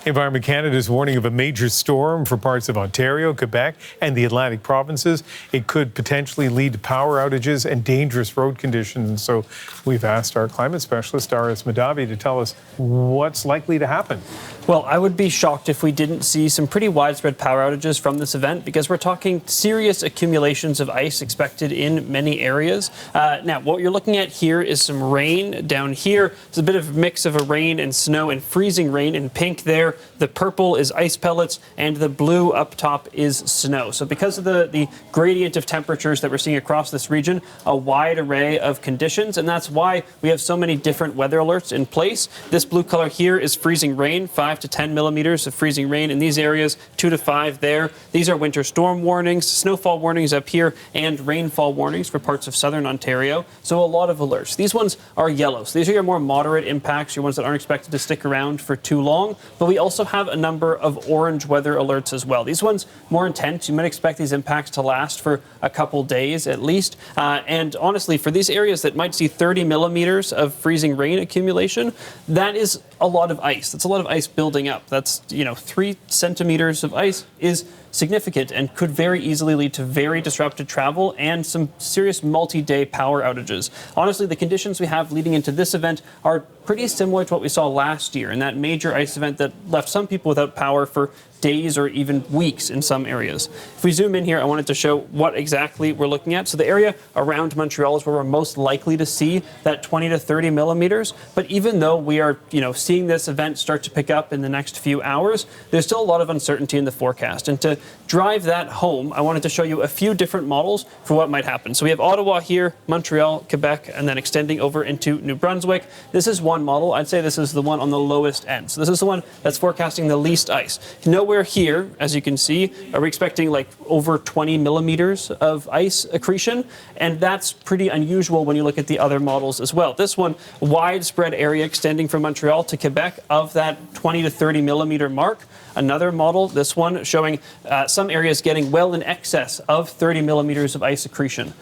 Environment Canada is warning of a major storm for parts of Ontario, Quebec, and the Atlantic provinces. It could potentially lead to power outages and dangerous road conditions. And so we've asked our climate specialist, Aris Madavi, to tell us what's likely to happen. Well, I would be shocked if we didn't see some pretty widespread power outages from this event, because we're talking serious accumulations of ice expected in many areas. Now, what you're looking at here is some rain down here. It's a bit of a mix of a rain and snow and freezing rain in pink there. The purple is ice pellets, and the blue up top is snow. So because of the gradient of temperatures that we're seeing across this region, a wide array of conditions, and that's why we have so many different weather alerts in place. This blue color here is freezing rain, 5 to 10 millimeters of freezing rain in these areas, 2 to 5 there. These are winter storm warnings, snowfall warnings up here, and rainfall warnings for parts of southern Ontario. So a lot of alerts. These ones are yellow. So these are your more moderate impacts, your ones that aren't expected to stick around for too long. But we also have a number of orange weather alerts as well. These ones more intense. You might expect these impacts to last for a couple days at least. And honestly, for these areas that might see 30 millimeters of freezing rain accumulation, that is a lot of ice. That's a lot of ice building up. That's, 3 centimeters of ice is significant and could very easily lead to very disrupted travel and some serious multi-day power outages. Honestly, the conditions we have leading into this event are pretty similar to what we saw last year in that major ice event that left some people without power for days or even weeks in some areas. If we zoom in here, I wanted to show what exactly we're looking at. So the area around Montreal is where we're most likely to see that 20 to 30 millimeters. But even though we are, seeing this event start to pick up in the next few hours, there's still a lot of uncertainty in the forecast. And to drive that home, I wanted to show you a few different models for what might happen. So we have Ottawa here, Montreal, Quebec, and then extending over into New Brunswick. This is one model. I'd say this is the one on the lowest end. So this is the one that's forecasting the least ice. Nowhere here, as you can see, are we expecting like over 20 millimeters of ice accretion, and that's pretty unusual when you look at the other models as well. This one, widespread area extending from Montreal to Quebec of that 20 to 30 millimeter mark. Another model, this one, showing some areas getting well in excess of 30 millimeters of ice accretion.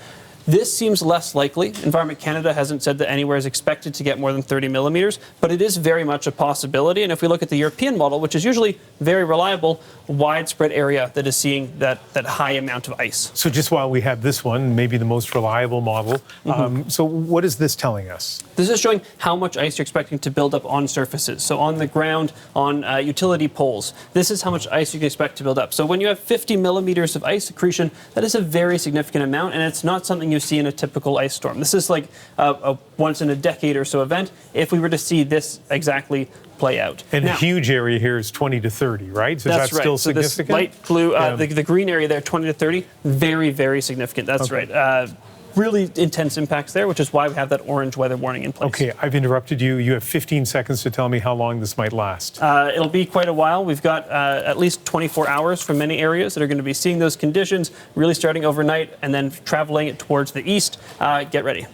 This seems less likely. Environment Canada hasn't said that anywhere is expected to get more than 30 millimeters, but it is very much a possibility. And if we look at the European model, which is usually very reliable, widespread area that is seeing that high amount of ice. So just while we have this one, maybe the most reliable model, so what is this telling us? This is showing how much ice you're expecting to build up on surfaces. So on the ground, on utility poles, this is how much ice you can expect to build up. So when you have 50 millimeters of ice accretion, that is a very significant amount, and it's not something you see in a typical ice storm. This is like a once in a decade or so event if we were to see this exactly play out. And now, a huge area here is 20 to 30, right? So that's right. Still so significant? This light blue, the green area there, 20 to 30, very, very significant. That's right. Really intense impacts there, which is why we have that orange weather warning in place. Okay, I've interrupted you. You have 15 seconds to tell me how long this might last. It'll be quite a while. We've got at least 24 hours for many areas that are going to be seeing those conditions, really starting overnight and then traveling towards the east. Get ready.